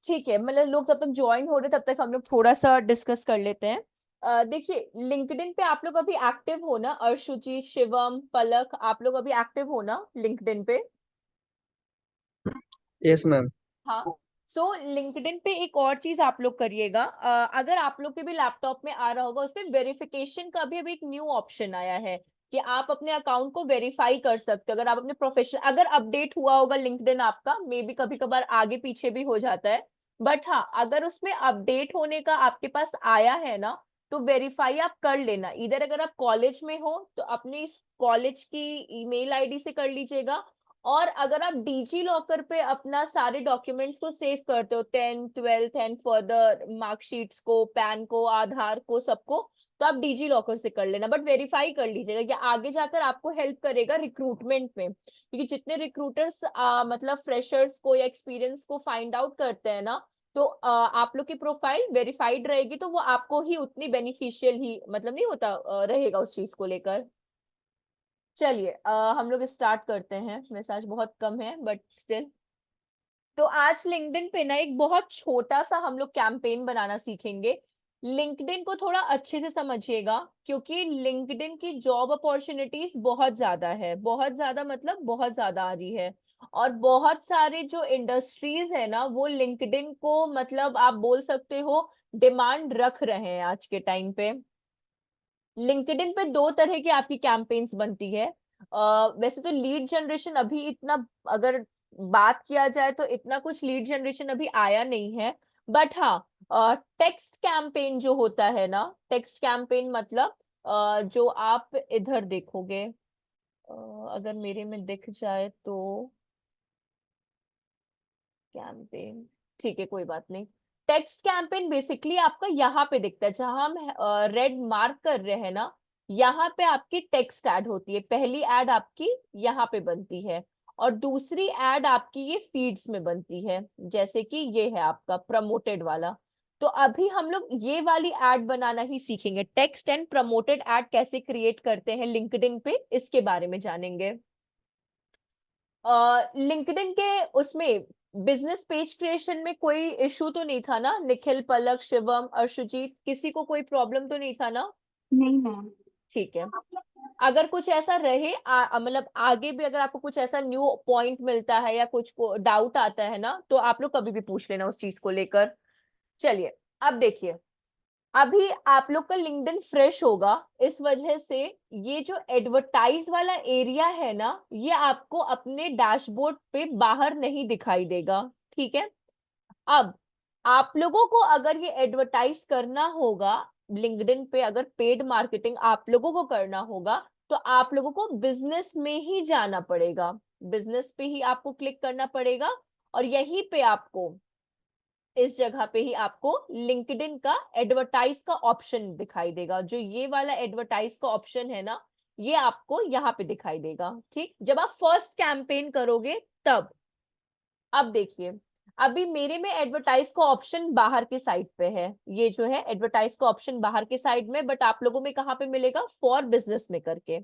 ठीक है, मतलब लोग तब तक ज्वाइन हो रहे तब तक हम लोग थोड़ा सा डिस्कस कर लेते हैं। देखिए, लिंक्डइन पे आप लोग अभी एक्टिव हो ना? अर्शुची, शिवम, पलक, आप लोग अभी एक्टिव हो ना लिंक्डइन पे? Yes ma'am. हाँ। सो लिंक्डइन पे एक और चीज आप लोग करिएगा, अगर आप लोग के भी लैपटॉप में आ रहा होगा, उसपे वेरिफिकेशन का भी अभी एक न्यू ऑप्शन आया है कि आप अपने अकाउंट को वेरीफाई कर सकते हो। अगर आप अपने प्रोफेशनल, अगर अपडेट हुआ होगा लिंक्डइन आपका, मे बी कभी कभार आगे पीछे भी हो जाता है, बट हाँ, अगर उसमें अपडेट होने का आपके पास आया है ना, तो वेरीफाई आप कर लेना। इधर अगर आप कॉलेज में हो तो अपने इस कॉलेज की ईमेल आईडी से कर लीजिएगा, और अगर आप डीजी लॉकर पे अपना सारे डॉक्यूमेंट्स को सेव करते हो, 10th 12th and further marksheets को, पैन को, आधार को, सबको, तो आप डीजी लॉकर से कर लेना, बट वेरीफाई कर लीजिएगा। ये आगे जाकर आपको हेल्प करेगा रिक्रूटमेंट में, क्योंकि जितने रिक्रूटर्स मतलब फ्रेशर्स को या एक्सपीरियंस को फाइंड आउट करते हैं ना, तो आप लोग की प्रोफाइल वेरीफाइड रहेगी, तो वो आपको ही उतनी बेनिफिशियल ही, मतलब नहीं होता, रहेगा उस चीज को लेकर। चलिए, हम लोग स्टार्ट करते हैं। मैसेज बहुत कम है बट स्टिल। तो आज लिंक्डइन पे ना एक बहुत छोटा सा हम लोग कैंपेन बनाना सीखेंगे। लिंक्डइन को थोड़ा अच्छे से समझिएगा, क्योंकि लिंक्डइन की जॉब अपॉर्चुनिटीज बहुत ज्यादा है, बहुत ज्यादा, मतलब बहुत ज्यादा आ रही है। और बहुत सारे जो इंडस्ट्रीज है ना, वो लिंक्डइन को, मतलब आप बोल सकते हो, डिमांड रख रहे हैं आज के टाइम पे। लिंक्डइन पे दो तरह की आपकी कैंपेन्स बनती है। वैसे तो लीड जनरेशन अभी इतना, अगर बात किया जाए तो इतना कुछ लीड जनरेशन अभी आया नहीं है, बट हाँ, टेक्स्ट कैंपेन जो होता है ना, टेक्स्ट कैंपेन मतलब जो आप इधर देखोगे, अगर मेरे में दिख जाए तो कैंपेन, ठीक है कोई बात नहीं। टेक्स्ट कैंपेन बेसिकली आपका यहाँ पे दिखता है, जहां हम रेड मार्क कर रहे हैं ना, यहाँ पे आपकी टेक्स्ट ऐड होती है। पहली ऐड आपकी यहाँ पे बनती है, और दूसरी ऐड आपकी ये फीड्स में बनती है, जैसे कि ये है आपका प्रमोटेड वाला। तो अभी हम लोग ये वाली ऐड बनाना ही सीखेंगे। टेक्स्ट एंड प्रमोटेड ऐड कैसे क्रिएट करते हैं लिंक्डइन पे, इसके बारे में जानेंगे। लिंक्डइन के उसमें बिजनेस पेज क्रिएशन में कोई इशू तो नहीं था ना? निखिल, पलक, शिवम, अर्शुजीत, किसी को कोई प्रॉब्लम तो नहीं था ना? नहीं मैम। ठीक है। अगर कुछ ऐसा रहे, मतलब आगे भी अगर आपको कुछ ऐसा न्यू पॉइंट मिलता है या कुछ को डाउट आता है ना, तो आप लोग कभी भी पूछ लेना उस चीज को लेकर। चलिए, अब देखिए, अभी आप लोग का लिंक्डइन फ्रेश होगा, इस वजह से ये जो एडवर्टाइज वाला एरिया है ना, ये आपको अपने डैशबोर्ड पे बाहर नहीं दिखाई देगा। ठीक है। अब आप लोगों को अगर ये एडवर्टाइज करना होगा लिंक्डइन पे, अगर पेड मार्केटिंग आप लोगों को करना होगा, तो आप लोगों को बिजनेस में ही जाना पड़ेगा। बिजनेस पे ही आपको क्लिक करना पड़ेगा, और यहीं पे आपको, इस जगह पे ही आपको लिंक्डइन का एडवर्टाइज का ऑप्शन दिखाई देगा। जो ये वाला एडवर्टाइज का ऑप्शन है ना, ये आपको यहाँ पे दिखाई देगा। ठीक, जब आप फर्स्ट कैंपेन करोगे तब। अब देखिए, अभी मेरे में एडवर्टाइज का ऑप्शन बाहर के साइड पे है, ये जो है एडवर्टाइज का ऑप्शन बाहर के साइड में, बट आप लोगों में कहाँ पे मिलेगा? फॉर बिजनेस में करके।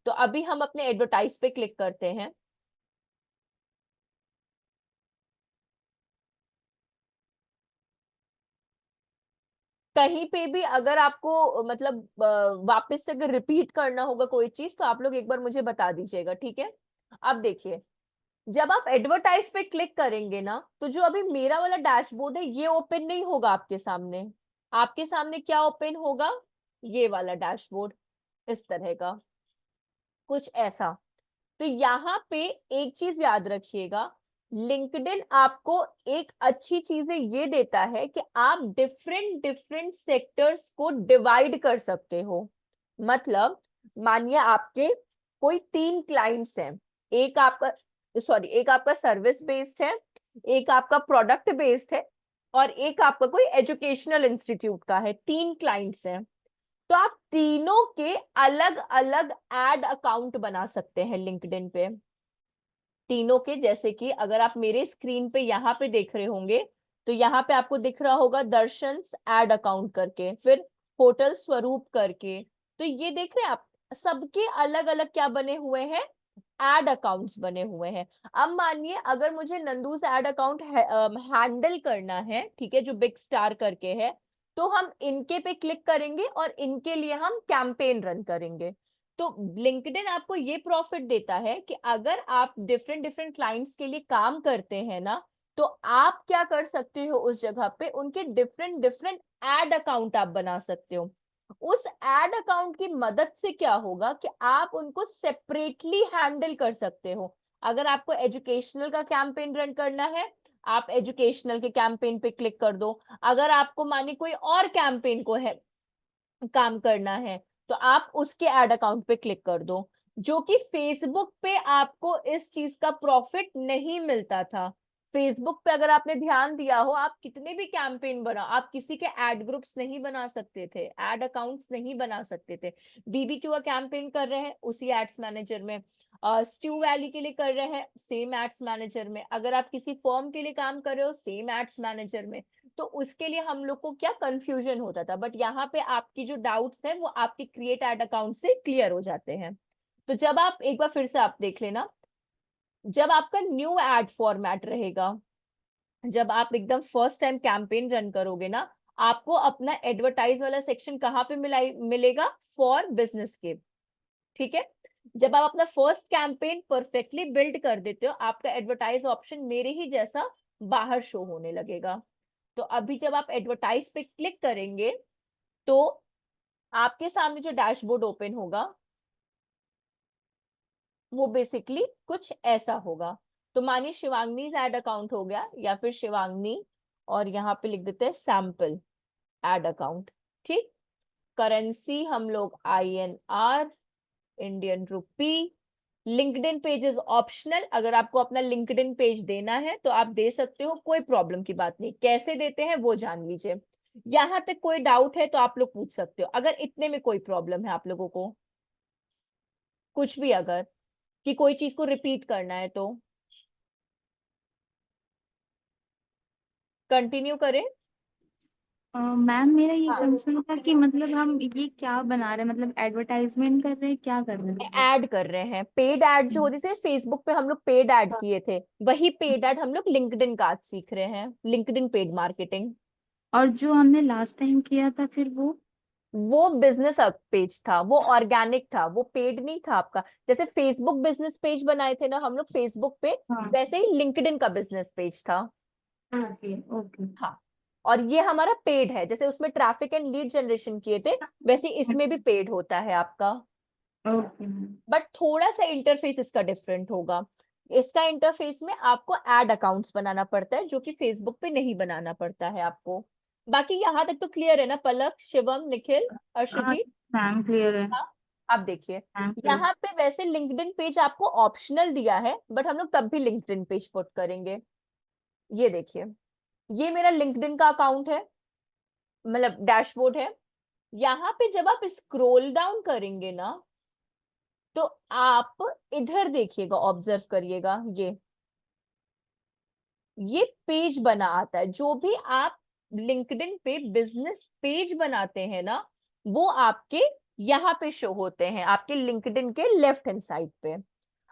तो अभी हम अपने एडवर्टाइज पे क्लिक करते हैं। कहीं पे भी अगर आपको, मतलब वापस से अगर रिपीट करना होगा कोई चीज, तो आप लोग एक बार मुझे बता दीजिएगा, ठीक है? अब देखिए, जब आप एडवर्टाइज पे क्लिक करेंगे ना, तो जो अभी मेरा वाला डैशबोर्ड है, ये ओपन नहीं होगा आपके सामने। आपके सामने क्या ओपन होगा? ये वाला डैशबोर्ड, इस तरह का कुछ ऐसा। तो यहाँ पे एक चीज याद रखिएगा, लिंक्डइन आपको एक अच्छी चीजें ये देता है कि आप डिफरेंट डिफरेंट सेक्टर्स को डिवाइड कर सकते हो। मतलब मानिए आपके कोई 3 क्लाइंट्स हैं, एक आपका, सॉरी, एक आपका सर्विस बेस्ड है, एक आपका प्रोडक्ट बेस्ड है, और एक आपका कोई एजुकेशनल इंस्टीट्यूट का है। 3 क्लाइंट्स हैं, तो आप तीनों के अलग अलग एड अकाउंट बना सकते हैं लिंक्डइन पे। तीनों के, जैसे कि अगर आप मेरे स्क्रीन पे यहाँ पे देख रहे होंगे, तो यहाँ पे आपको दिख रहा होगा दर्शन एड अकाउंट करके, फिर होटल स्वरूप करके। तो ये देख रहे हैं आप, सबके अलग अलग क्या बने हुए हैं? एड अकाउंट्स बने हुए हैं। अब मानिए अगर मुझे नंदूस एड अकाउंट हैंडल करना है, ठीक है, जो बिग स्टार करके है, तो हम इनके पे क्लिक करेंगे और इनके लिए हम कैंपेन रन करेंगे। तो लिंक्डइन आपको ये प्रॉफिट देता है कि अगर आप डिफरेंट डिफरेंट क्लाइंट्स के लिए काम करते हैं ना, तो आप क्या कर सकते हो, उस जगह पे उनके डिफरेंट डिफरेंट एड अकाउंट आप बना सकते हो। उस एड अकाउंट की मदद से क्या होगा कि आप उनको सेपरेटली हैंडल कर सकते हो। अगर आपको एजुकेशनल का कैंपेन रन करना है, आप एजुकेशनल के कैंपेन पे क्लिक कर दो। अगर आपको मानिए कोई और कैंपेन को है काम करना है, तो आप उसके एड अकाउंट पे क्लिक कर दो। जो कि फेसबुक पे आपको इस चीज का प्रॉफिट नहीं मिलता था। फेसबुक पे अगर आपने ध्यान दिया हो, आप कितने भी कैंपेन बनाओ, आप किसी के एड ग्रुप्स नहीं बना सकते थे, एड अकाउंट्स नहीं बना सकते थे। बीबीक्यू का कैंपेन कर रहे हैं उसी एड्स मैनेजर में, स्ट्यू वैली के लिए कर रहे हैं सेम एड्स मैनेजर में, अगर आप किसी फॉर्म के लिए काम कर रहे हो सेम एड्स मैनेजर में। तो उसके लिए हम लोग को क्या कंफ्यूजन होता था, बट यहाँ पे आपकी जो डाउट्स है वो आपके क्रिएट एड अकाउंट से क्लियर हो जाते हैं। तो जब आप एक बार फिर से आप देख लेना, जब आपका न्यू एड फॉर्मेट रहेगा, जब आप एकदम फर्स्ट टाइम कैंपेन रन करोगे ना, आपको अपना एडवर्टाइज वाला सेक्शन कहाँ पे मिलेगा, फॉर बिजनेस के, ठीक है। जब आप अपना फर्स्ट कैंपेन परफेक्टली बिल्ड कर देते हो, आपका एडवर्टाइज ऑप्शन मेरे ही जैसा बाहर शो होने लगेगा। तो अभी जब आप एडवर्टाइज पे क्लिक करेंगे, तो आपके सामने जो डैशबोर्ड ओपन होगा वो बेसिकली कुछ ऐसा होगा। तो मानिए शिवांगनी एड अकाउंट हो गया, या फिर शिवांगनी, और यहाँ पे लिख देते हैं सैंपल एड अकाउंट, ठीक। करेंसी हम लोग INR, Indian rupee. LinkedIn page is optional, अगर आपको अपना लिंक्डइन पेज देना है तो आप दे सकते हो, कोई प्रॉब्लम की बात नहीं। कैसे देते हैं वो जान लीजिए। यहां तक कोई डाउट है तो आप लोग पूछ सकते हो, अगर इतने में कोई प्रॉब्लम है आप लोगों को, कुछ भी, अगर कि कोई चीज को रिपीट करना है तो कंटिन्यू करें। मैम मेरा ये हाँ, कंसर्न था कि मतलब हम ये क्या बना रहे हैं, मतलब एडवर्टाइजमेंट कर रहे हैं, क्या कर रहे हैं? ऐड कर रहे हैं, पेड ऐड जो होती थी फेसबुक पे, हम लोग पेड ऐड किए थे, वही पेड ऐड हम लोग लिंक्डइन का आज सीख रहे हैं, लिंक्डइन पेड मार्केटिंग। और जो हमने लास्ट टाइम किया था फिर वो? वो बिजनेस पेज था, वो ऑर्गेनिक था, वो पेड नहीं था आपका। जैसे फेसबुक बिजनेस पेज बनाए थे ना हम लोग फेसबुक पे, हाँ। वैसे ही लिंक्डइन का बिजनेस पेज था। Okay okay. हाँ, और ये हमारा पेड है, जैसे उसमें ट्रैफिक एंड लीड जनरेशन किए थे, वैसे इसमें भी पेड होता है आपका। ओके। बट थोड़ा सा इंटरफेस इसका डिफरेंट होगा। इसका इंटरफेस में आपको एड अकाउंट्स बनाना पड़ता है, जो कि फेसबुक पे नहीं बनाना पड़ता है आपको। बाकी यहाँ तक तो क्लियर है ना, पलक, शिवम, निखिल, हाँ अर्शुजी। मैम क्लियर है। हाँ, आप देखिए, मैम क्लियर। यहाँ पे वैसे लिंक्डइन पेज आपको ऑप्शनल दिया है, बट हम लोग तब भी लिंक्डइन पेज पुट करेंगे। ये देखिए, ये मेरा लिंक्डइन का अकाउंट है, मतलब डैशबोर्ड है। यहाँ पे जब आप स्क्रॉल डाउन करेंगे ना, तो आप इधर देखिएगा, ऑब्जर्व करिएगा, ये पेज बना आता है। जो भी आप लिंक्डइन पे बिजनेस पेज बनाते हैं ना, वो आपके यहाँ पे शो होते हैं, आपके लिंक्डइन के लेफ्ट हैंड साइड पे।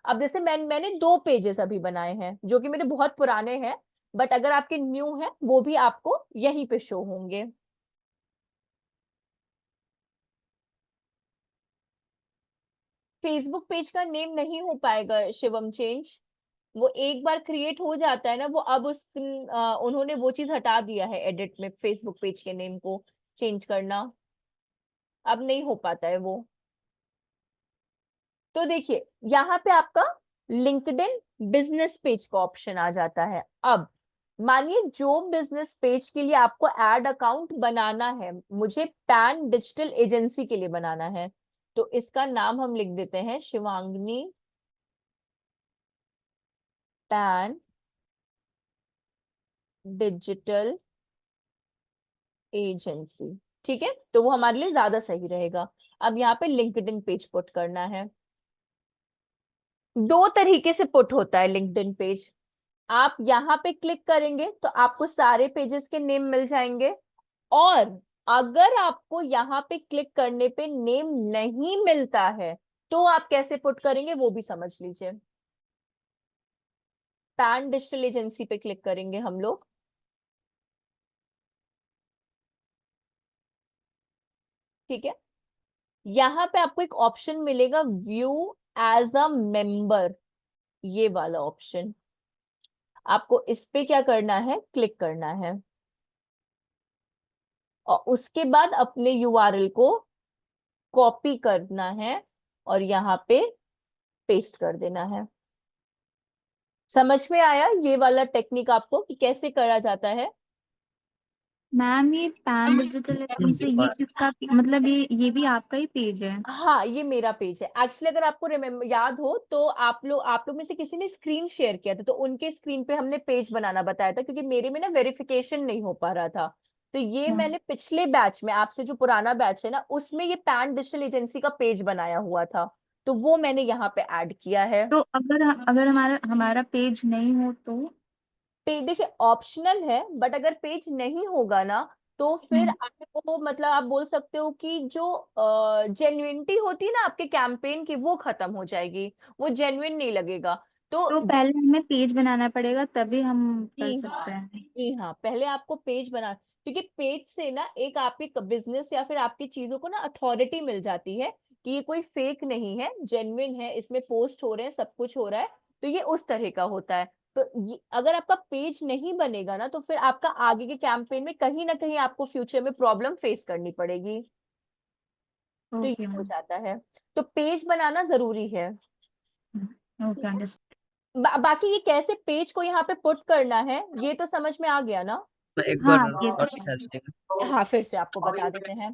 अब जैसे मैंने 2 पेजेस अभी बनाए हैं जो कि मेरे बहुत पुराने हैं, बट अगर आपके न्यू है वो भी आपको यहीं पे शो होंगे। फेसबुक पेज का नेम नहीं हो पाएगा शिवम चेंज, वो एक बार क्रिएट हो जाता है ना, वो अब उन्होंने वो चीज हटा दिया है एडिट में, फेसबुक पेज के नेम को चेंज करना अब नहीं हो पाता है वो। तो देखिए, यहाँ पे आपका लिंक्डइन बिजनेस पेज का ऑप्शन आ जाता है। अब मानिए जो बिजनेस पेज के लिए आपको एड अकाउंट बनाना है, मुझे पैन डिजिटल एजेंसी के लिए बनाना है, तो इसका नाम हम लिख देते हैं शिवांगनी पैन डिजिटल एजेंसी, ठीक है, तो वो हमारे लिए ज्यादा सही रहेगा। अब यहाँ पे लिंक्डइन पेज पुट करना है। 2 तरीके से पुट होता है लिंक्डइन पेज। आप यहाँ पे क्लिक करेंगे तो आपको सारे पेजेस के नेम मिल जाएंगे, और अगर आपको यहाँ पे क्लिक करने पे नेम नहीं मिलता है, तो आप कैसे पुट करेंगे वो भी समझ लीजिए। पैन डिजिटल एजेंसी पे क्लिक करेंगे हम लोग। ठीक है, यहाँ पे आपको एक ऑप्शन मिलेगा व्यू एज अ मेंबर, ये वाला ऑप्शन आपको इस पे क्या करना है, क्लिक करना है, और उसके बाद अपने यूआरएल को कॉपी करना है और यहाँ पे पेस्ट कर देना है। समझ में आया ये वाला टेक्निक आपको कि कैसे करा जाता है? मैम ये पैन डिजिटल एजेंसी ये किसका, मतलब ये भी आपका ही पेज है? हाँ, ये मेरा पेज है एक्चुअली। अगर आपको रिमेम्बर याद हो तो आप लोग में से किसी ने स्क्रीन शेयर किया था, तो उनके स्क्रीन पे हमने पेज बनाना बताया था, क्योंकि मेरे में ना वेरिफिकेशन नहीं हो पा रहा था। तो ये हाँ। मैंने पिछले बैच में, आपसे जो पुराना बैच है ना, उसमें ये पैन डिजिटल एजेंसी का पेज बनाया हुआ था, तो वो मैंने यहाँ पे ऐड किया है। तो अगर अगर हमारा हमारा पेज नहीं हो तो? पे देखिए ऑप्शनल है, बट अगर पेज नहीं होगा ना, तो फिर हम्म। आपको मतलब आप बोल सकते हो कि जो जेन्युइनिटी होती है ना आपके कैंपेन की, वो खत्म हो जाएगी, वो जेन्युइन नहीं लगेगा। तो तो पहले हमें पेज बनाना पड़ेगा तभी हम कर जी सकते हाँ, हैं? जी हाँ, पहले आपको पेज बना, क्योंकि पेज से ना एक आपके बिजनेस या फिर आपकी चीजों को ना अथॉरिटी मिल जाती है कि ये कोई फेक नहीं है, जेन्युइन है, इसमें पोस्ट हो रहे हैं, सब कुछ हो रहा है। तो ये उस तरह का होता है। तो ये अगर आपका पेज नहीं बनेगा ना, तो फिर आपका आगे के कैंपेन में कहीं ना कहीं आपको फ्यूचर में प्रॉब्लम फेस करनी पड़ेगी। तो ये ओके हो मैम। जाता है। तो पेज बनाना जरूरी है। ओके ठीक है, अंडरस्टैंड। बाकी ये कैसे पेज को यहाँ पे पुट करना है, ये तो समझ में आ गया ना? मैं एक हाँ बार ये और तो सिखा दीजिएगा। हाँ, फिर से आपको बता देते हैं।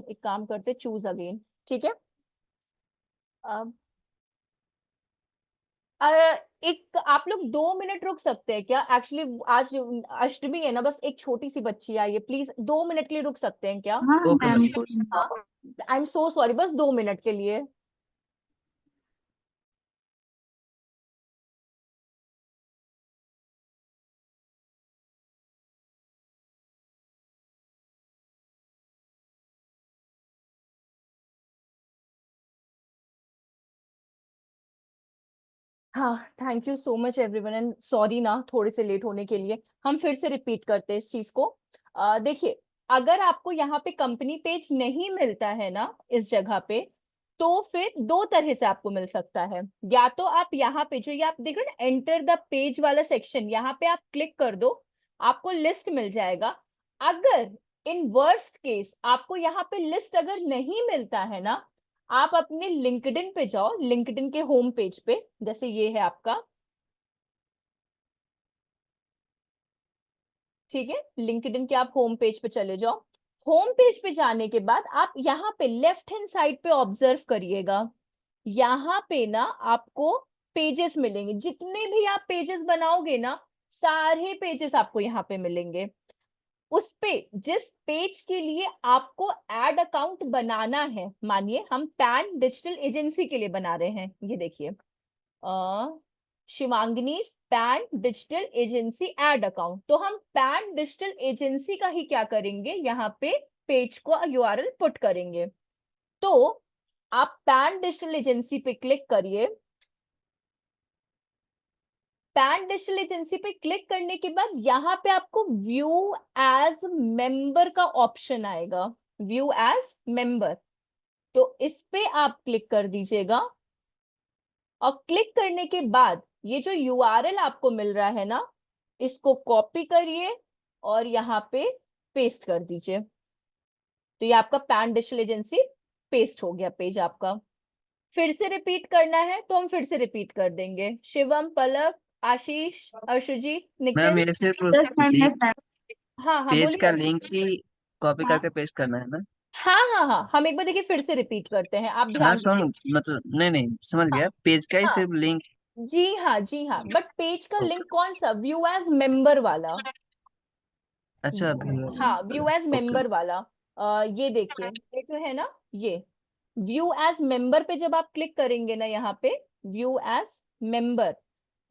एक काम करते, चूज अगेन। ठीक है, अब अ, एक आप लोग 2 मिनट रुक सकते हैं क्या? एक्चुअली आज अष्टमी है ना, बस एक छोटी सी बच्ची आई है, प्लीज 2 मिनट के लिए रुक सकते हैं क्या? हाँ ओके मैम मैम। कोई। हाँ, आई एम सो सॉरी, बस 2 मिनट के लिए। हाँ, thank you so much everyone, and sorry ना थोड़े से लेट होने के लिए। हम फिर से रिपीट करते हैं इस चीज को। देखिए, अगर आपको यहाँ पे कंपनी पेज नहीं मिलता है ना इस जगह पे, तो फिर दो तरह से आपको मिल सकता है। या तो आप यहाँ पे जो ये आप देख रहे हो ना, एंटर द पेज वाला सेक्शन, यहाँ पे आप क्लिक कर दो, आपको लिस्ट मिल जाएगा। अगर इन वर्स्ट केस आपको यहाँ पे लिस्ट अगर नहीं मिलता है ना, आप अपने लिंक्डइन पे जाओ, लिंक्डइन के होम पेज पे, जैसे ये है आपका। ठीक है, लिंक्डइन के आप होम पेज पे चले जाओ। होम पेज पे जाने के बाद आप यहाँ पे लेफ्ट हैंड साइड पे ऑब्जर्व करिएगा, यहाँ पे ना आपको पेजेस मिलेंगे, जितने भी आप पेजेस बनाओगे ना, सारे पेजेस आपको यहाँ पे मिलेंगे। उस पे जिस पेज के लिए आपको एड अकाउंट बनाना है, मानिए हम पैन डिजिटल एजेंसी के लिए बना रहे हैं, ये देखिए, Shivangini Pan digital agency ad account, तो हम पैन डिजिटल एजेंसी का ही क्या करेंगे, यहाँ पे पेज को यूआरएल पुट करेंगे। तो आप पैन डिजिटल एजेंसी पे क्लिक करिए। पैन डिजिटल एजेंसी पे क्लिक करने के बाद यहाँ पे आपको व्यू एज मेंबर का ऑप्शन आएगा, व्यू एज मेंबर, तो इस पे आप क्लिक कर दीजिएगा। और क्लिक करने के बाद ये जो यूआरएल आपको मिल रहा है ना, इसको कॉपी करिए और यहाँ पे पेस्ट कर दीजिए। तो ये आपका पैन डिजिटल एजेंसी पेस्ट हो गया पेज आपका। फिर से रिपीट करना है तो हम फिर से रिपीट कर देंगे। शिवम, पलक, आशीष, अर्शुजी, मैम निखिल। ये सिर्फ yes ma'am, yes link, ma'am. हाँ हाँ, पेज का बोलिए। लिंक ही कॉपी हाँ करके पेस्ट करना है ना? हाँ हाँ हाँ, हम एक बार देखिए फिर से रिपीट करते हैं, आप हाँ ध्यान सुन, दीजिए। मतलब नहीं नहीं समझ हाँ गया, पेज का ही हाँ, सिर्फ लिंक। जी हाँ जी हाँ, बट पेज का ओके। लिंक कौन सा, व्यू एज मेंबर वाला। अच्छा अभी। हाँ, व्यू एज ओके। मेंबर वाला। ये देखिए, ये जो है ना, ये व्यू एज मेंबर पे जब आप क्लिक करेंगे ना, यहाँ पे व्यू एज मेंबर,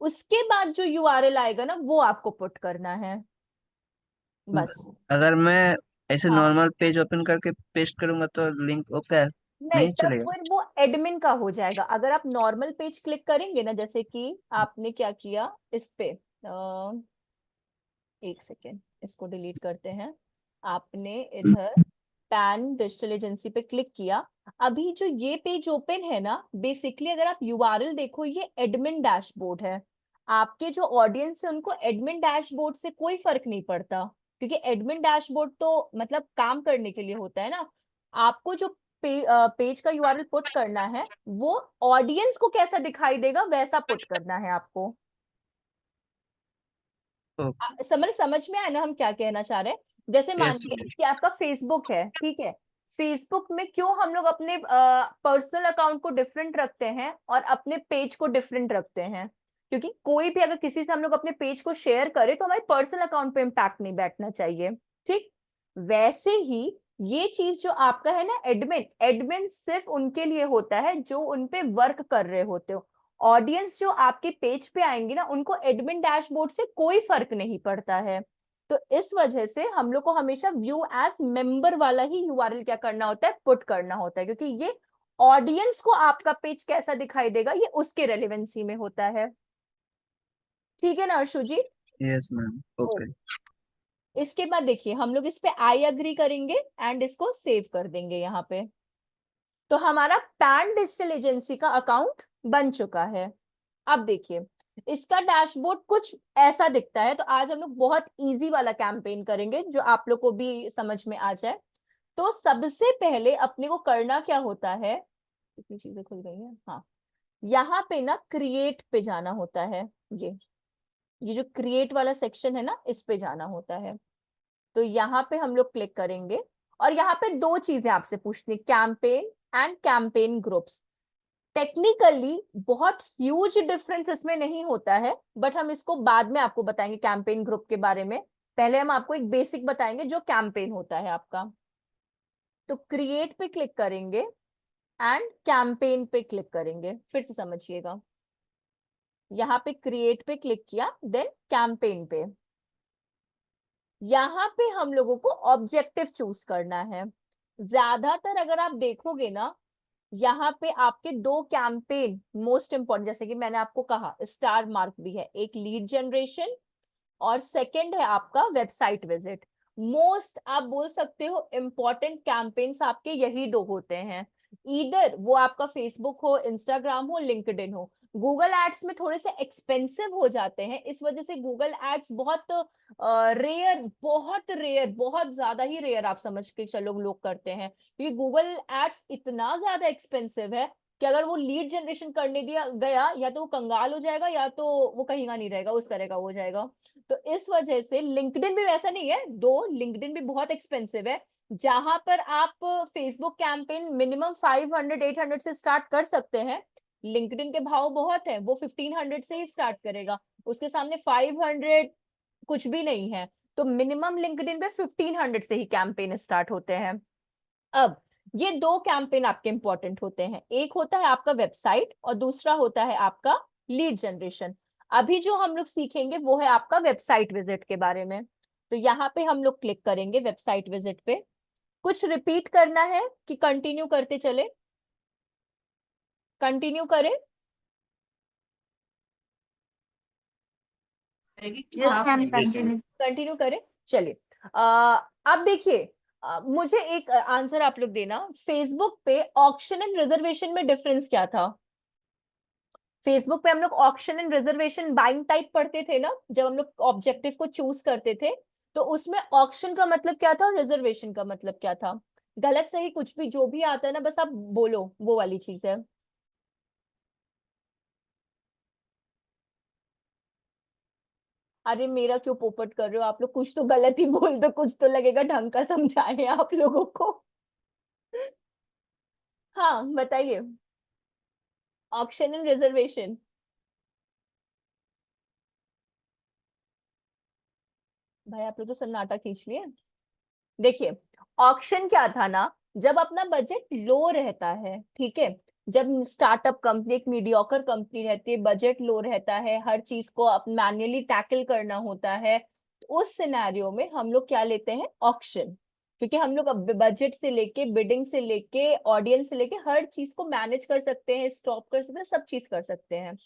उसके बाद जो यूआरएल आएगा ना, वो आपको पुट करना है, बस। अगर मैं ऐसे हाँ, नॉर्मल पेज ओपन करके पेस्ट करूंगा तो लिंक ओके नहीं, नहीं तब चलेगा? फिर वो एडमिन का हो जाएगा। अगर आप नॉर्मल पेज क्लिक करेंगे ना, जैसे कि आपने क्या किया इस पे, एक सेकेंड इसको डिलीट करते हैं, आपने इधर पैन डिजिटल एजेंसी पे क्लिक किया, अभी जो ये पेज ओपन है ना, बेसिकली अगर आप यूआरएल देखो, ये एडमिन डैशबोर्ड है। आपके जो ऑडियंस है उनको एडमिन डैशबोर्ड से कोई फर्क नहीं पड़ता, क्योंकि एडमिन डैशबोर्ड तो मतलब काम करने के लिए होता है ना। आपको जो पेज का यूआरएल पुट करना है वो ऑडियंस को कैसा दिखाई देगा वैसा पुट करना है आपको। समझ में आया ना हम क्या कहना चाह रहे हैं? जैसे यस मानिए कि आपका फेसबुक है, ठीक है, फेसबुक में क्यों हम लोग अपने पर्सनल अकाउंट को डिफरेंट रखते हैं और अपने पेज को डिफरेंट रखते हैं? क्योंकि कोई भी अगर किसी से हम लोग अपने पेज को शेयर करें तो हमारे पर्सनल अकाउंट पे इम्पैक्ट नहीं बैठना चाहिए, ठीक। वैसे ही ये चीज जो आपका है ना, एडमिन, एडमिन सिर्फ उनके लिए होता है जो उनपे वर्क कर रहे होते हो। ऑडियंस जो आपके पेज पे आएंगे ना, उनको एडमिन डैशबोर्ड से कोई फर्क नहीं पड़ता है। तो इस वजह से हम लोग को हमेशा व्यू एज मेंबर वाला ही यूआरएल क्या करना होता है, पुट करना होता है, क्योंकि ये ऑडियंस को आपका पेज कैसा दिखाई देगा ये उसके रेलेवेंसी में होता है। ठीक है ना Arshu ji? Yes ma'am, okay. इसके बाद देखिए हम लोग इस पे आई अग्री करेंगे एंड इसको सेव कर देंगे यहाँ पे। तो हमारा पैन डिजिटल एजेंसी का अकाउंट बन चुका है। अब देखिए इसका डैशबोर्ड कुछ ऐसा दिखता है। तो आज हम लोग बहुत इजी वाला कैंपेन करेंगे जो आप लोग को भी समझ में आ जाए। तो सबसे पहले अपने को करना क्या होता है, कितनी चीजें खुल गई हैं, हाँ, यहाँ पे ना क्रिएट पे जाना होता है। ये जो क्रिएट वाला सेक्शन है ना, इस पे जाना होता है। तो यहाँ पे हम लोग क्लिक करेंगे और यहाँ पे दो चीजें आपसे पूछनी है, campaign and campaign groups. Technically बहुत ह्यूज डिफरेंस इसमें नहीं होता है, बट हम इसको बाद में आपको बताएंगे कैंपेन ग्रुप के बारे में। पहले हम आपको एक बेसिक बताएंगे जो कैंपेन होता है आपका। तो क्रिएट पे क्लिक करेंगे एंड कैंपेन पे क्लिक करेंगे, फिर से समझिएगा। यहाँ पे क्रिएट पे क्लिक किया, देन कैंपेन पे। यहाँ पे हम लोगों को ऑब्जेक्टिव चूज करना है। ज्यादातर अगर आप देखोगे ना, यहाँ पे आपके दो कैंपेन मोस्ट इंपॉर्टेंट, जैसे कि मैंने आपको कहा स्टार मार्क भी है, एक लीड जनरेशन और सेकंड है आपका वेबसाइट विजिट। मोस्ट आप बोल सकते हो इंपॉर्टेंट कैंपेन्स आपके यही दो होते हैं। ईदर वो आपका फेसबुक हो, इंस्टाग्राम हो, लिंक्डइन हो। गूगल एड्स में थोड़े से एक्सपेंसिव हो जाते हैं, इस वजह से गूगल एड्स बहुत रेयर, बहुत रेयर, बहुत ज्यादा ही रेयर आप समझ के चलो लोग करते हैं, क्योंकि गूगल एड्स इतना ज्यादा एक्सपेंसिव है कि अगर वो लीड जनरेशन करने दिया गया, या तो वो कंगाल हो जाएगा या तो वो कहीं का नहीं रहेगा, उस तरह का हो जाएगा। तो इस वजह से लिंक्डइन भी वैसा नहीं है, दो लिंक्डइन भी बहुत एक्सपेंसिव है। जहां पर आप फेसबुक कैंपेन मिनिमम 500-800 से स्टार्ट कर सकते हैं, लिंक्डइन के भाव बहुत है, वो 1500 से ही स्टार्ट करेगा, उसके सामने 500 कुछ भी नहीं है। तो मिनिमम लिंक्डइन पे 1500 से ही कैंपेन स्टार्ट होते हैं। अब ये दो कैंपेन आपके इंपॉर्टेंट होते हैं, एक होता है आपका वेबसाइट और दूसरा होता है आपका लीड जनरेशन। अभी जो हम लोग सीखेंगे वो है आपका वेबसाइट विजिट के बारे में। तो यहाँ पे हम लोग क्लिक करेंगे वेबसाइट विजिट पे। कुछ रिपीट करना है कि कंटिन्यू करते चले? कंटिन्यू करें? कंटिन्यू करें, चलिए। अब देखिए, मुझे एक आंसर आप लोग देना, फेसबुक पे ऑक्शन एंड रिजर्वेशन में डिफरेंस क्या था? फेसबुक पे हम लोग auction and reservation buying type पढ़ते थे ना, जब हम लोग ऑब्जेक्टिव को चूज करते थे, तो उसमें ऑक्शन का मतलब क्या था और रिजर्वेशन का मतलब क्या था? गलत सही कुछ भी जो भी आता है ना, बस आप बोलो, वो वाली चीज है। अरे मेरा क्यों पोपट कर रहे हो आप लोग, कुछ तो गलत ही बोल दो, कुछ तो लगेगा ढंग का समझाए आप लोगों को। हाँ बताइए, ऑक्शन एंड रिजर्वेशन। भाई आप लोग तो सन्नाटा खींच लिए। देखिए ऑक्शन क्या था ना, जब अपना बजट लो रहता है, ठीक है, जब स्टार्टअप कंपनी, एक मीडियोकर कंपनी रहती है, बजट लो रहता है, हर चीज को मैन्युअली टैकल करना होता है, तो उस सिनेरियो में हम लोग क्या लेते हैं, ऑक्शन। क्योंकि हम लोग अब बजट से लेके, बिडिंग से लेके, ऑडियंस से लेके हर चीज को मैनेज कर सकते हैं, स्टॉप कर सकते हैं, सब चीज कर सकते हैं।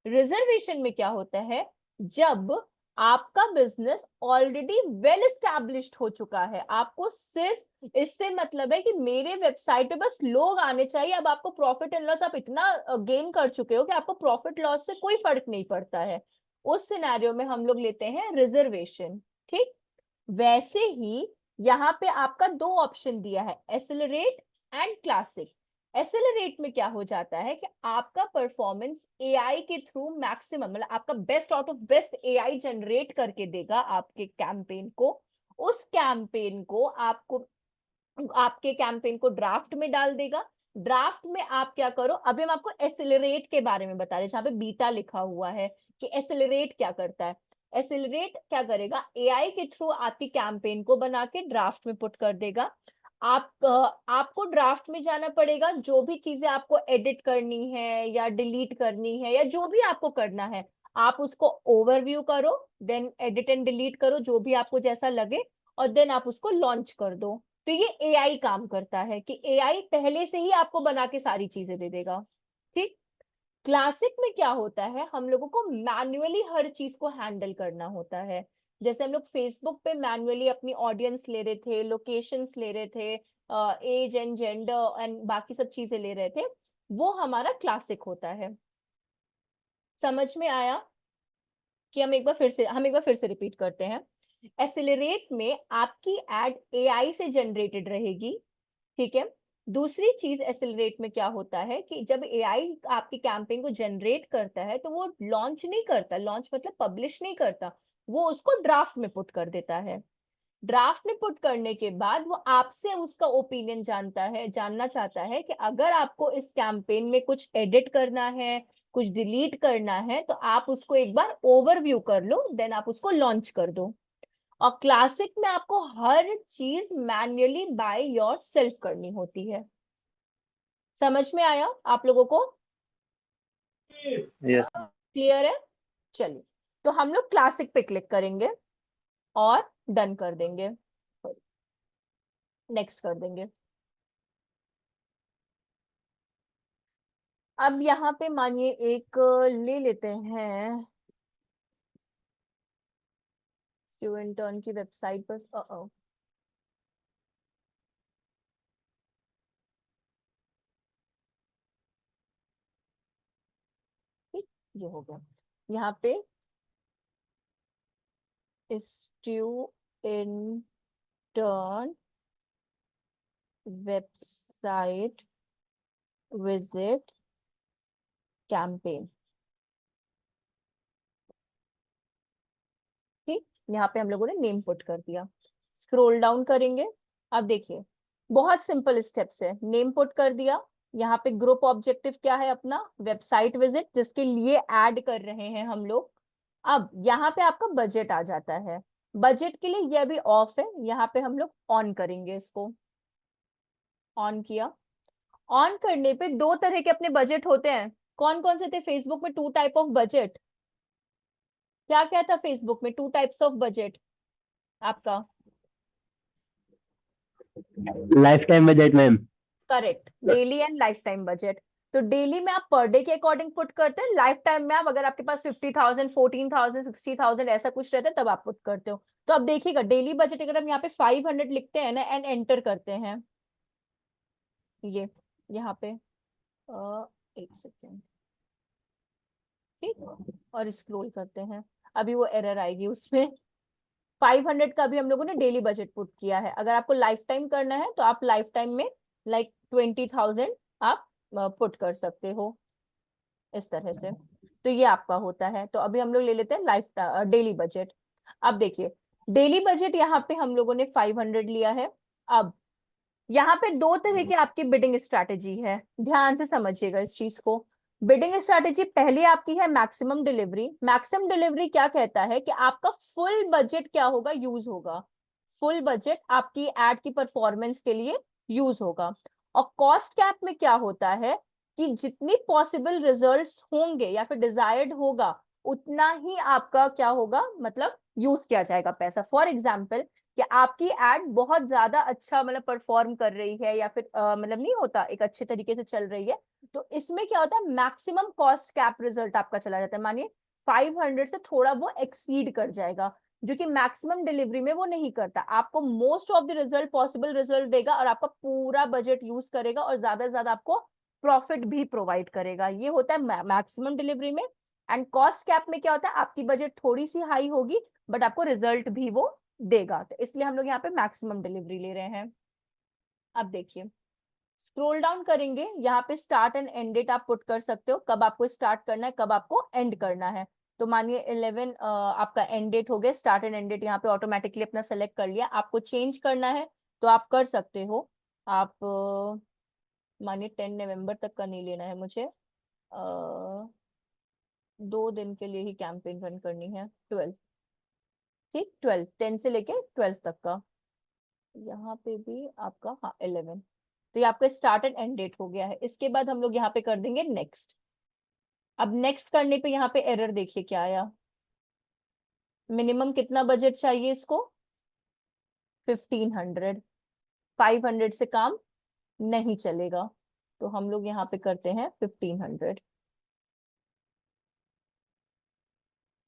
रिजर्वेशन में क्या होता है, जब आपका बिजनेस ऑलरेडी वेल एस्टैब्लिश्ड हो चुका है, आपको सिर्फ इससे मतलब है कि मेरे वेबसाइट पे बस लोग आने चाहिए, अब आपको प्रॉफिट एंड लॉस आप इतना गेन कर चुके हो कि आपको प्रॉफिट लॉस से कोई फर्क नहीं पड़ता है, उस सिनेरियो में हम लोग लेते हैं रिजर्वेशन। ठीक, वैसे ही यहाँ पे आपका दो ऑप्शन दिया है, एसेलरेट एंड क्लासिक। एसेलरेट में क्या हो जाता है कि आपका परफॉर्मेंस एआई के थ्रू मैक्सिमम, मतलब आपका best out of best AI generate करके देगा आपके कैंपेन को। उस कैंपेन को आपको, आपके कैंपेन को ड्राफ्ट में डाल देगा। ड्राफ्ट में आप क्या करो, अभी हम आपको एसेलरेट के बारे में बता रहे हैं, जहां पे बीटा लिखा हुआ है कि एसेलरेट क्या करता है। एसेलरेट क्या करेगा, एआई के थ्रू आपकी कैंपेन को बना के ड्राफ्ट में पुट कर देगा। आपको ड्राफ्ट में जाना पड़ेगा, जो भी चीजें आपको एडिट करनी है या डिलीट करनी है या जो भी आपको करना है, आप उसको ओवरव्यू करो, देन एडिट एंड डिलीट करो, जो भी आपको जैसा लगे, और देन आप उसको लॉन्च कर दो। तो ये एआई काम करता है कि एआई पहले से ही आपको बना के सारी चीजें दे देगा। ठीक, क्लासिक में क्या होता है, हम लोगों को मैन्युअली हर चीज को हैंडल करना होता है। जैसे हम लोग फेसबुक पे मैन्युअली अपनी ऑडियंस ले रहे थे, लोकेशंस ले रहे थे, एज एंड जेंडर एंड बाकी सब चीजें ले रहे थे, वो हमारा क्लासिक होता है। समझ में आया कि हम एक बार फिर से रिपीट करते हैं। एसिलरेट में आपकी एड एआई से जनरेटेड रहेगी, ठीक है। दूसरी चीज एसिलरेट में क्या होता है कि जब एआई आपकी कैंपेन को जनरेट करता है तो वो लॉन्च नहीं करता, लॉन्च मतलब पब्लिश नहीं करता, वो उसको ड्राफ्ट में पुट कर देता है। ड्राफ्ट में पुट करने के बाद वो आपसे उसका ओपिनियन जानना चाहता है कि अगर आपको इस कैंपेन में कुछ एडिट करना है, कुछ डिलीट करना है, तो आप उसको एक बार ओवरव्यू कर लो, देन आप उसको लॉन्च कर दो। और क्लासिक में आपको हर चीज मैन्युअली बाय योर सेल्फ करनी होती है। समझ में आया आप लोगों को? यस। क्लियर है? चलिए, तो हम लोग क्लासिक पे क्लिक करेंगे और डन कर देंगे, नेक्स्ट कर देंगे। अब यहाँ पे मानिए एक ले लेते हैं स्टूडेंट टर्न की वेबसाइट पर। ठीक, ये हो गया। यहाँ पे स्टूडेंट वेबसाइट विजिट कैंपेन। ठीक, यहाँ पे हम लोगों ने नेम पुट कर दिया। स्क्रॉल डाउन करेंगे, अब देखिए बहुत सिंपल स्टेप्स है। नेम पुट कर दिया, यहाँ पे ग्रुप ऑब्जेक्टिव क्या है अपना, वेबसाइट विजिट, जिसके लिए ऐड कर रहे हैं हम लोग। अब यहाँ पे आपका बजट आ जाता है, बजट के लिए ये अभी ऑफ है, यहाँ पे हम लोग ऑन करेंगे, इसको ऑन किया। ऑन करने पे दो तरह के अपने बजट होते हैं, कौन कौन से थे फेसबुक में? Two type of budget. क्या क्या था फेसबुक में? टू टाइप्स ऑफ बजट आपका। Lifetime budget ma'am. Correct, daily and lifetime budget. तो डेली में आप पर डे के अकॉर्डिंग पुट करते हैं, लाइफ टाइम में आप अगर आपके पास 50,000, 14,000, 60,000 ऐसा कुछ रहता है तब आप पुट करते हो। तो अब देखिएगा डेली बजट अगर हम यहाँ पे 500 लिखते हैं ना एंड एंटर करते हैं, ये यहाँ पे एक सेकेंड, ठीक, और स्क्रॉल करते हैं, अभी वो एरर आएगी उसमें। 500 का भी हम लोगों ने डेली बजट पुट किया है। अगर आपको लाइफ टाइम करना है तो आप लाइफ टाइम में लाइक 20,000 आप पुट कर सकते हो इस तरह से। तो ये आपका होता है। तो अभी हम लोग ले लेते हैं लाइफ डेली बजट। अब देखिए डेली बजट यहाँ पे हम लोगों ने 500 लिया है। अब यहाँ पे दो तरह की आपकी बिडिंग स्ट्रैटेजी है, ध्यान से समझिएगा इस चीज को। बिडिंग स्ट्रैटेजी पहली आपकी है मैक्सिमम डिलीवरी। मैक्सिमम डिलीवरी क्या कहता है कि आपका फुल बजट क्या होगा, यूज होगा, फुल बजट आपकी एड की परफॉर्मेंस के लिए यूज होगा। और कॉस्ट कैप में क्या होता है कि जितनी पॉसिबल रिजल्ट्स होंगे या फिर डिजायर्ड होगा उतना ही आपका क्या होगा, मतलब यूज किया जाएगा पैसा। फॉर एग्जाम्पल कि आपकी एड बहुत ज्यादा अच्छा मतलब परफॉर्म कर रही है या फिर मतलब नहीं होता, एक अच्छे तरीके से चल रही है, तो इसमें क्या होता है, मैक्सिमम कॉस्ट कैप रिजल्ट आपका चला जाता है। मानिए 500 से थोड़ा वो एक्सीड कर जाएगा, जो कि मैक्सिमम डिलीवरी में वो नहीं करता, आपको most of the result possible result देगा और आपका पूरा बजट यूज करेगा और ज्यादा से ज्यादा आपको प्रॉफिट भी प्रोवाइड करेगा। ये होता है मैक्सिमम डिलीवरी में। एंड कॉस्ट कैप में क्या होता है, आपकी बजट थोड़ी सी हाई होगी बट आपको रिजल्ट भी वो देगा, तो इसलिए हम लोग यहाँ पे मैक्सिमम डिलीवरी ले रहे हैं। अब देखिए स्क्रॉल डाउन करेंगे, यहाँ पे स्टार्ट एंड एंड डेट आप पुट कर सकते हो, कब आपको स्टार्ट करना है कब आपको एंड करना है। तो मानिए 11 आपका एंड डेट हो गया, स्टार्ट एंड एंड डेट यहाँ पे ऑटोमेटिकली अपना सेलेक्ट कर लिया, आपको चेंज करना है तो आप कर सकते हो। आप मानिए 10 नवंबर तक का नहीं लेना है मुझे, 2 दिन के लिए ही कैंपेन रन करनी है, 12, ठीक 12, 10 से लेके 12 तक का। यहाँ पे भी आपका हाँ 11, तो ये आपका स्टार्ट एंड एंड डेट हो गया है। इसके बाद हम लोग यहाँ पे कर देंगे नेक्स्ट। अब नेक्स्ट करने पे यहाँ पे एरर देखिए क्या आया, मिनिमम कितना बजट चाहिए इसको, 1500, 500 से काम नहीं चलेगा, तो हम लोग यहाँ पे करते हैं 1500।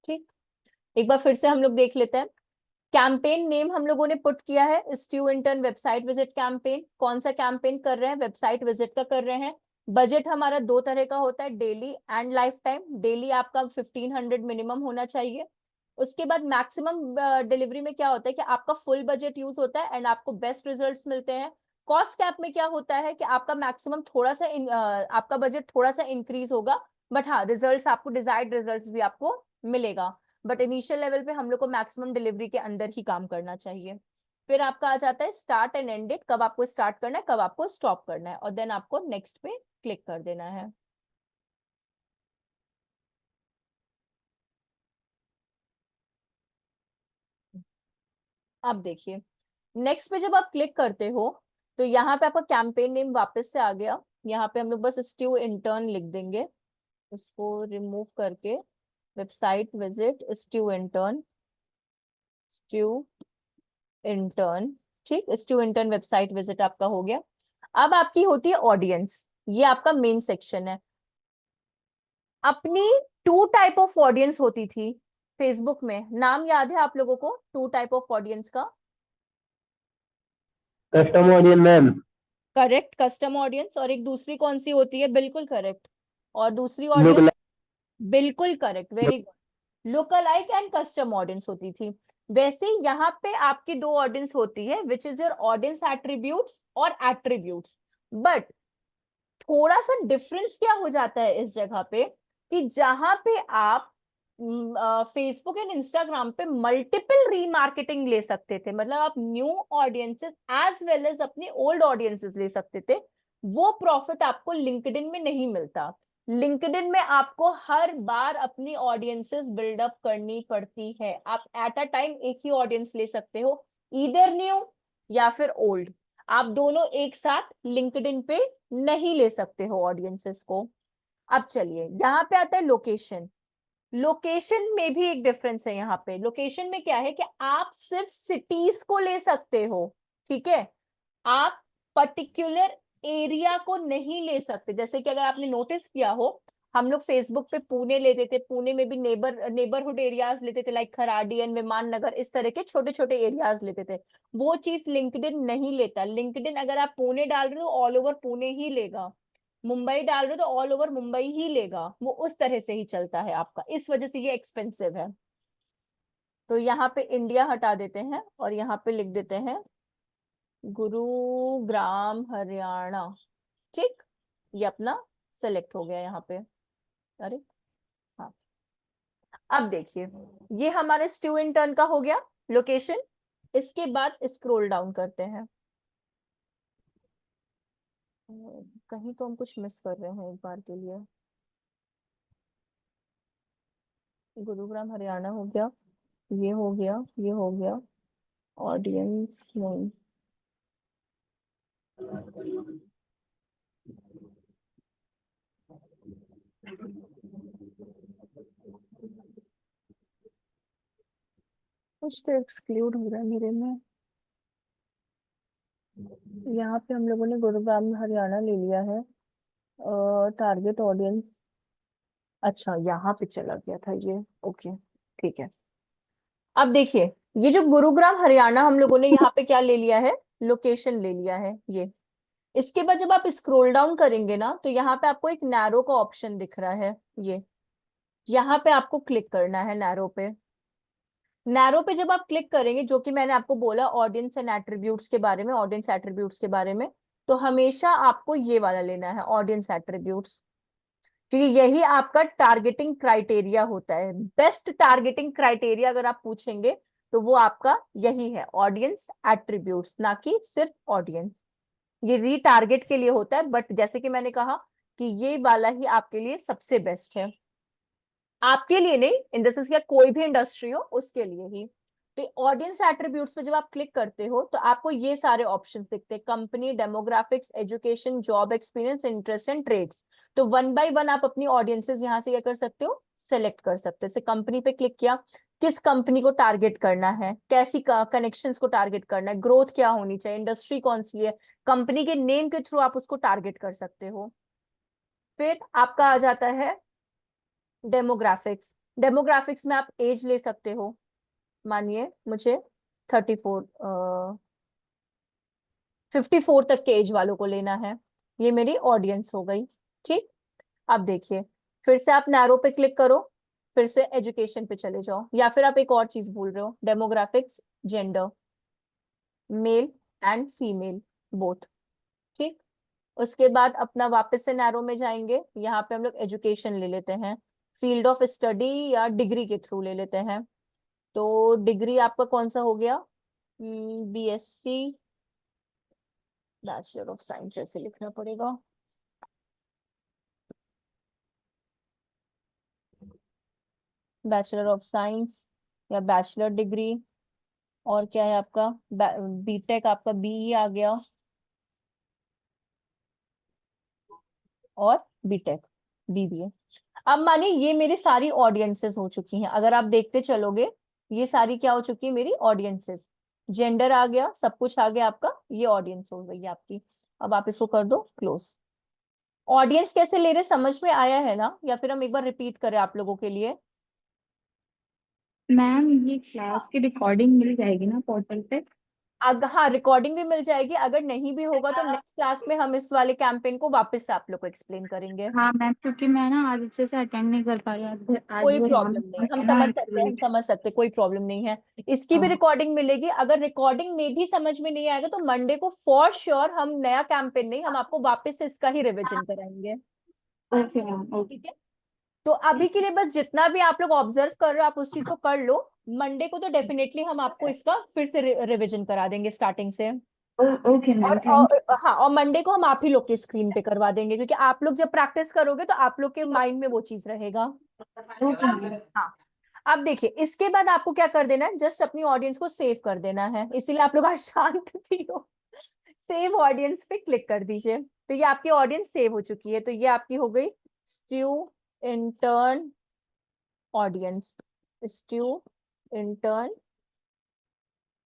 ठीक, एक बार फिर से हम लोग देख लेते हैं। कैंपेन नेम हम लोगों ने पुट किया है stew intern website visit campaign. कौन सा कैंपेन कर रहे हैं, वेबसाइट विजिट का कर रहे हैं। बजट हमारा 2 तरह का होता है, daily and life time. Daily आपका 1500 मिनिमम होना चाहिए। उसके बाद मैक्सिमम डिलीवरी में क्या होता है कि आपका फुल बजट यूज होता है एंड आपको बेस्ट रिजल्ट्स मिलते हैं। कॉस्ट कैप में क्या होता है कि आपका मैक्सिमम थोड़ा सा आपका बजट थोड़ा सा इंक्रीज होगा, बट हाँ रिजल्ट्स आपको डिजायर्ड रिजल्ट्स भी आपको मिलेगा, बट इनिशियल लेवल पे हम लोग को मैक्सिमम डिलीवरी के अंदर ही काम करना चाहिए। फिर आपका आ जाता है स्टार्ट एंड एंड डेट, कब आपको स्टार्ट करना है कब आपको स्टॉप करना है, और देन आपको नेक्स्ट पे क्लिक कर देना है। अब देखिए नेक्स्ट पे जब आप क्लिक करते हो तो यहाँ पे आपका कैंपेन नेम वापस से आ गया। यहाँ पे हम लोग बस स्ट्यू इंटर्न लिख देंगे, इसको रिमूव करके website visit stew intern, stew intern, ठीक स्ट्यू इंटर्न वेबसाइट विजिट आपका हो गया। अब आपकी होती है ऑडियंस, ये आपका मेन सेक्शन है। अपनी 2 टाइप ऑफ ऑडियंस होती थी फेसबुक में, नाम याद है आप लोगों को 2 टाइप ऑफ ऑडियंस का? Custom audience ma'am. Correct, custom audience. और एक दूसरी कौन सी होती है, बिल्कुल करेक्ट, और दूसरी लुक ऑडियंस बिल्कुल correct, very good, look alike and custom audience होती थी। वैसे यहाँ पे आपकी 2 ऑडियंस होती है, which is your audience attributes और एट्रीब्यूट्स। बट थोड़ा सा डिफरेंस क्या हो जाता है इस जगह पे कि जहां पे आप फेसबुक एंड इंस्टाग्राम पे मल्टीपल रीमार्केटिंग ले सकते थे, मतलब आप new audiences as well as अपने ओल्ड ऑडियंसेस ले सकते थे, वो प्रॉफिट आपको लिंक्डइन में नहीं मिलता। लिंक्डइन में आपको हर बार अपनी ऑडियंसेस बिल्डअप करनी पड़ती है, आप एट अ टाइम एक ही ऑडियंस ले सकते हो, ईदर न्यू या फिर ओल्ड, आप दोनों एक साथ लिंक्डइन पे नहीं ले सकते हो ऑडियंसेस को। अब चलिए यहाँ पे आता है लोकेशन। लोकेशन में भी एक डिफरेंस है, यहाँ पे लोकेशन में क्या है कि आप सिर्फ सिटीज को ले सकते हो, ठीक है, आप पर्टिकुलर एरिया को नहीं ले सकते। जैसे कि अगर आपने नोटिस किया हो, हम लोग फेसबुक पे पुणे लेते थे, पुणे में भी नेबरहुड एरियाज लेते थे, लाइक खराडियन, विमान नगर, इस तरह के छोटे छोटे एरियाज लेते थे। वो चीज लिंक्डइन नहीं लेता। लिंक्डइन अगर आप पुणे डाल रहे हो ऑल ओवर पुणे ही लेगा, मुंबई डाल रहे हो तो ऑल ओवर मुंबई ही लेगा, वो उस तरह से ही चलता है आपका, इस वजह से ये एक्सपेंसिव है। तो यहाँ पे इंडिया हटा देते हैं और यहाँ पे लिख देते हैं गुरुग्राम हरियाणा, ठीक, ये अपना सेलेक्ट हो गया यहाँ पे। अरे हाँ, अब देखिए ये हमारे स्ट्यू इंटर्न का हो गया लोकेशन। इसके बाद स्क्रॉल डाउन करते हैं, कहीं तो हम कुछ मिस कर रहे हैं एक बार के लिए। गुरुग्राम हरियाणा हो गया, ये हो गया, ये हो गया, ऑडियंस नहीं, कुछ तो एक्सक्लूड हो रहा है मेरे में। यहाँ पे हम लोगों ने गुरुग्राम हरियाणा ले लिया है, टारगेट ऑडियंस, अच्छा यहाँ पे चला गया था ये, ओके ठीक है। अब देखिए, ये जो गुरुग्राम हरियाणा हम लोगों ने यहाँ पे क्या ले लिया है, लोकेशन ले लिया है ये। इसके बाद जब आप स्क्रॉल डाउन करेंगे ना, तो यहाँ पे आपको एक नैरो का ऑप्शन दिख रहा है, ये यहाँ पे आपको क्लिक करना है नैरो पे। नैरो पे जब आप क्लिक करेंगे, जो कि मैंने आपको बोला ऑडियंस एंड एट्रीब्यूट्स के बारे में, ऑडियंस एट्रीब्यूट्स के बारे में, तो हमेशा आपको ये वाला लेना है, ऑडियंस एट्रीब्यूट्स, क्योंकि यही आपका टारगेटिंग क्राइटेरिया होता है। बेस्ट टारगेटिंग क्राइटेरिया अगर आप पूछेंगे तो वो आपका यही है, ऑडियंस एट्रीब्यूट्स, ना कि सिर्फ ऑडियंस। ये रीटारगेट के लिए होता है, बट जैसे कि मैंने कहा कि ये वाला ही आपके लिए सबसे बेस्ट है, आपके लिए नहीं, इन द सेंस क्या कोई भी इंडस्ट्री हो उसके लिए ही। तो ऑडियंस एट्रीब्यूट्स पे जब आप क्लिक करते हो तो आपको ये सारे ऑप्शंस दिखते हैं, company, demographics, education, job experience, interest and traits. तो वन बाय वन आप अपनी ऑडियंसेस यहाँ से क्या कर सकते हो, सेलेक्ट कर सकते हो। जैसे कंपनी पे क्लिक किया, किस कंपनी को टारगेट करना है, कैसी कनेक्शंस को टारगेट करना है, ग्रोथ क्या होनी चाहिए, इंडस्ट्री कौन सी है, कंपनी के नेम के थ्रू आप उसको टारगेट कर सकते हो। फिर आपका आ जाता है डेमोग्राफिक्स। डेमोग्राफिक्स में आप एज ले सकते हो, मानिए मुझे 34 54 तक के एज वालों को लेना है, ये मेरी ऑडियंस हो गई। ठीक, अब देखिए, फिर से आप नैरो पे क्लिक करो, फिर से एजुकेशन पे चले जाओ, या फिर आप एक और चीज भूल रहे हो, demographics, gender, male and female both. ठीक, उसके बाद अपना वापस से नैरो में जाएंगे, यहाँ पे हम लोग एजुकेशन ले लेते हैं, फील्ड ऑफ स्टडी या डिग्री के थ्रू ले लेते हैं। तो डिग्री आपका कौन सा हो गया, बीएससी, बैचलर ऑफ साइंस ऐसे लिखना पड़ेगा, बैचलर ऑफ साइंस या बैचलर डिग्री। और क्या है आपका, बीटेक आपका बीई आ गया, और बीटेक बीबीए। अब माने ये मेरी सारी ऑडियंसेस हो चुकी हैं, अगर आप देखते चलोगे ये सारी क्या हो चुकी है, मेरी ऑडियंसेस। जेंडर आ गया, सब कुछ आ गया आपका, ये ऑडियंस हो गई आपकी। अब आप इसको कर दो क्लोज। ऑडियंस कैसे ले रहे, समझ में आया है ना, या फिर हम एक बार रिपीट करें आप लोगों के लिए। मैम ये क्लास की रिकॉर्डिंग मिल जाएगी ना पोर्टल पे? हाँ, रिकॉर्डिंग भी मिल जाएगी, अगर नहीं भी होगा तो नेक्स्ट क्लास में हम इस वाले कैंपेन को वापस से आप लोग को एक्सप्लेन करेंगे। हाँ मैम, क्योंकि मैं ना आज अच्छे से अटेंड नहीं कर पा रही, आज कोई वो राम प्रॉब्लम नहीं, हम है ना समझ सकते हैं, हम इसलिए। समझ सकते हैं, कोई प्रॉब्लम नहीं है। इसकी भी हाँ, रिकॉर्डिंग मिलेगी, अगर रिकॉर्डिंग में भी समझ में नहीं आएगा तो मंडे को फॉर श्योर हम नया कैंपेन नहीं, हम आपको वापस से इसका ही रिवीजन कराएंगे। Okay ma'am, okay. ठीक है, तो अभी के लिए बस जितना भी आप लोग ऑब्जर्व कर रहे हो आप उस चीज को कर लो। मंडे को तो डेफिनेटली हम आपको इसका फिर से रिवीजन करा देंगे स्टार्टिंग से। ओके मैम, थैंक हाँ, और मंडे को हम आप ही लोग की स्क्रीन पे करवा देंगे, क्योंकि आप लोग जब प्रैक्टिस करोगे तो आप लोग के माइंड में वो चीज रहेगा। यू। Okay ma'am. हाँ, अब देखिए, इसके बाद आपको क्या कर देना है, जस्ट अपनी ऑडियंस को सेव कर देना है, इसीलिए आप लोग आज शांत भी हो। सेव ऑडियंस पे क्लिक कर दीजिए, तो ये आपकी ऑडियंस सेव हो चुकी है, तो ये आपकी हो गई stew intern audience, stew intern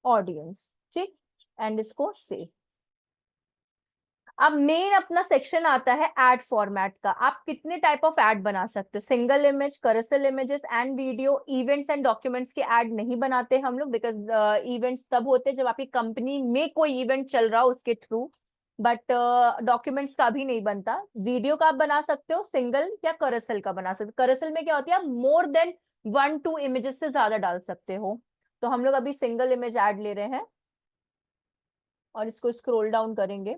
audience. ठीक, एंड इसको सेव। अब मेन अपना सेक्शन आता है एड फॉर्मेट का, आप कितने टाइप ऑफ एड बना सकते हो, single image, carousel images and video, events and documents के एड नहीं बनाते हम लोग, बिकॉज इवेंट्स तब होते हैं जब आपकी कंपनी में कोई इवेंट चल रहा हो उसके थ्रू, बट डॉक्यूमेंट्स का भी नहीं बनता। वीडियो का आप बना सकते हो, सिंगल या कैरोसेल का बना सकते हो। कैरोसेल में क्या होती है, आप मोर देन 1-2 इमेजेस से ज्यादा डाल सकते हो, तो हम लोग अभी सिंगल इमेज एड ले रहे हैं, और इसको स्क्रॉल डाउन करेंगे।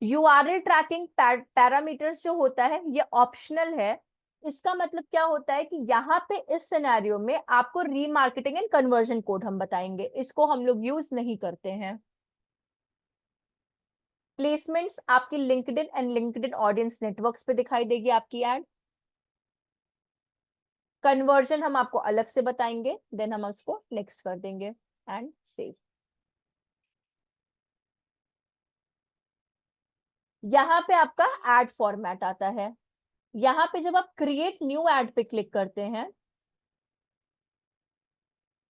यूआरएल ट्रैकिंग पैरामीटर्स जो होता है ये ऑप्शनल है। इसका मतलब क्या होता है कि यहाँ पे इस सिनेरियो में आपको रीमार्केटिंग एंड कन्वर्जन कोड हम बताएंगे, इसको हम लोग यूज नहीं करते हैं। प्लेसमेंट्स आपकी LinkedIn and LinkedIn audience networks पे दिखाई देगी आपकी एड। कन्वर्जन हम आपको अलग से बताएंगे, देन हम उसको नेक्स्ट कर देंगे एंड सेव। यहाँ पे आपका एड फॉर्मेट आता है, यहाँ पे जब आप क्रिएट न्यू एड पे क्लिक करते हैं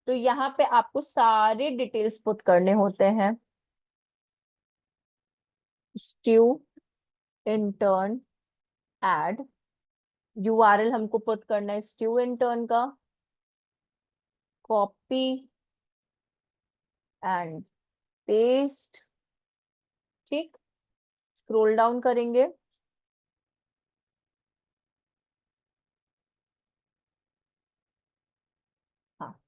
तो यहाँ पे आपको सारे डिटेल्स पुट करने होते हैं। स्ट्यू इंटर्न ऐड, URL हमको पुट करना है स्ट्यू इंटर्न का, कॉपी एंड पेस्ट। ठीक, स्क्रॉल डाउन करेंगे, हाँ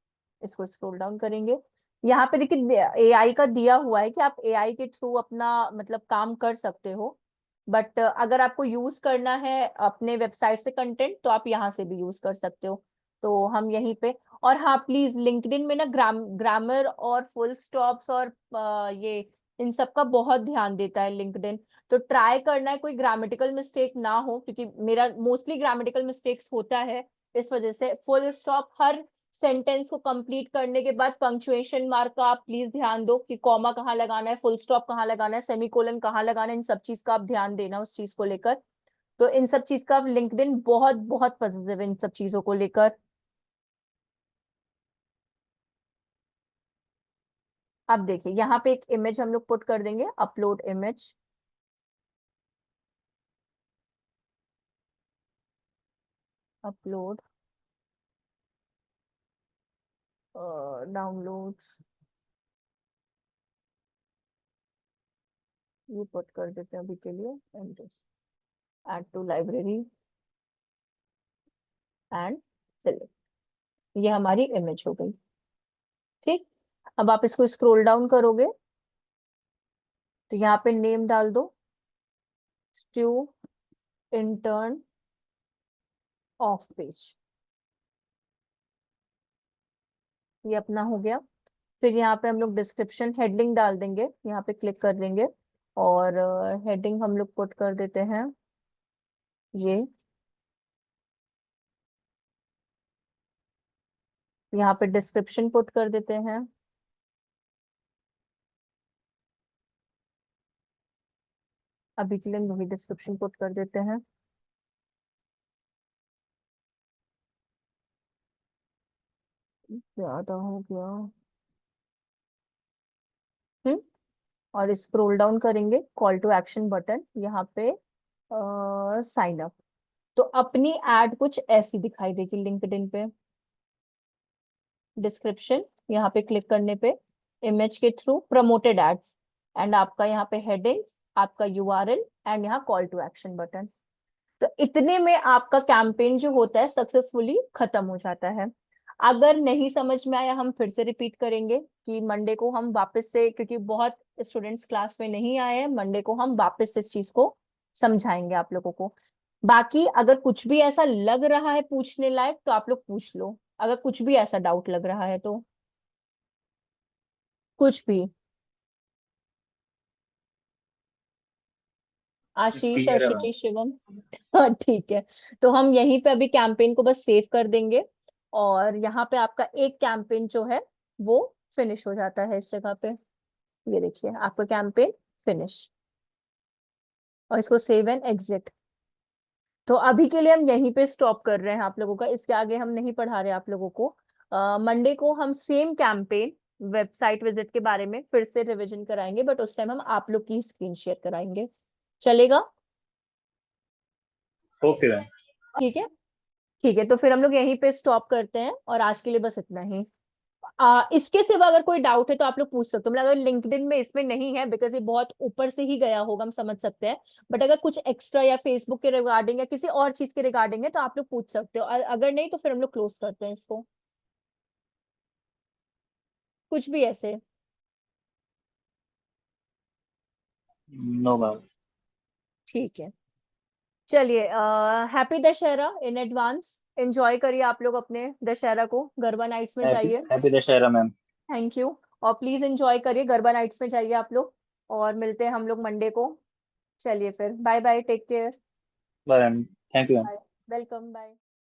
इसको स्क्रॉल डाउन करेंगे। यहाँ पे देखिए AI का दिया हुआ है कि आप AI के थ्रू अपना मतलब काम कर सकते हो, बट अगर आपको यूज करना है अपने वेबसाइट से कंटेंट तो आप यहाँ से भी यूज कर सकते हो। तो हम यहीं पे, और हाँ प्लीज लिंक्डइन में ना ग्रामर और फुल स्टॉप्स और ये इन सब का बहुत ध्यान देता है लिंक्डइन। तो ट्राई करना है कोई ग्रामेटिकल मिस्टेक ना हो, क्योंकि मेरा मोस्टली ग्रामेटिकल मिस्टेक्स होता है, इस वजह से फुल स्टॉप हर सेंटेंस को कंप्लीट करने के बाद पंक्चुएशन मार्क का आप प्लीज ध्यान दो कि कॉमा कहाँ लगाना है, फुल स्टॉप कहाँ लगाना है, सेमीकोलन कहाँ लगाना है, इन सब चीज का आप ध्यान देना उस चीज को लेकर। तो इन सब चीज का लिंक्डइन बहुत बहुत पॉजिटिव है इन सब चीजों को लेकर। अब देखिए यहाँ पे एक इमेज हम लोग पुट कर देंगे, अपलोड इमेज। अपलोड डाउनलोड, ये पुट कर देते हैं अभी के लिए, add to library and select, ये हमारी इमेज हो गई। ठीक, अब आप इसको स्क्रॉल डाउन करोगे तो यहाँ पे नेम डाल दो, स्ट्यू इंटर्न ऑफ पेज, ये अपना हो गया। फिर यहाँ पे हम लोग डिस्क्रिप्शन हेडिंग डाल देंगे, यहाँ पे क्लिक कर देंगे और हेडिंग हम लोग पुट कर देते हैं ये, यहाँ पे डिस्क्रिप्शन पुट कर देते हैं, अभी के लिए वही डिस्क्रिप्शन पुट कर देते हैं। ज्यादा हो गया। और स्क्रॉल डाउन करेंगे, कॉल टू एक्शन बटन यहाँ पे, साइन अप। तो अपनी एड कुछ ऐसी दिखाई देगी लिंक्डइन पे। डिस्क्रिप्शन यहाँ पे क्लिक करने पे इमेज के थ्रू प्रमोटेड एड्स, एंड आपका यहाँ पे हेडिंग्स, आपका URL एंड यहाँ कॉल टू एक्शन बटन। तो इतने में आपका कैंपेन जो होता है सक्सेसफुली खत्म हो जाता है। अगर नहीं समझ में आया हम फिर से रिपीट करेंगे कि मंडे को हम वापस से, क्योंकि बहुत स्टूडेंट्स क्लास में नहीं आए हैं, मंडे को हम वापस से इस चीज को समझाएंगे आप लोगों को। बाकी अगर कुछ भी ऐसा लग रहा है पूछने लायक तो आप लोग पूछ लो, अगर कुछ भी ऐसा डाउट लग रहा है तो, कुछ भी। आशीष, क्लियर है मैम। अर्शिति, शिवम, हाँ ठीक है। तो हम यहीं पे अभी कैंपेन को बस सेव कर देंगे, और यहाँ पे आपका एक कैंपेन जो है वो फिनिश हो जाता है इस जगह पे। ये देखिए आपका कैंपेन फिनिश, और इसको सेव एंड एग्जिट। तो अभी के लिए हम यहीं पे स्टॉप कर रहे हैं आप लोगों का, इसके आगे हम नहीं पढ़ा रहे आप लोगों को। मंडे को हम सेम कैंपेन वेबसाइट विजिट के बारे में फिर से रिवीजन कराएंगे, बट उस टाइम हम आप लोग की स्क्रीन शेयर कराएंगे, चलेगा? Okay ma'am. ठीक है, ठीक है। तो फिर हम लोग यहीं पे स्टॉप करते हैं, और आज के लिए बस इतना ही। इसके सिवा अगर कोई डाउट है तो आप लोग पूछ सकते हो, मतलब अगर लिंक्डइन में इसमें नहीं है बिकॉज ये बहुत ऊपर से ही गया होगा, हम समझ सकते हैं, बट अगर कुछ एक्स्ट्रा या फेसबुक के रिगार्डिंग या किसी और चीज के रिगार्डिंग है तो आप लोग पूछ सकते हो, और अगर नहीं तो फिर हम लोग क्लोज करते हैं इसको, कुछ भी ऐसे। No ma'am. ठीक है, चलिए, happy Dussehra in advance. Enjoy करिए आप लोग अपने दशहरा को, गरबा नाइट्स में जाइए। Happy Dussehra ma'am. Thank you, और प्लीज एंजॉय करिए, गरबा नाइट्स में जाइए आप लोग, और मिलते हैं हम लोग मंडे को। चलिए फिर, bye bye, take care. Bye ma'am. Thank you ma'am. Welcome, bye.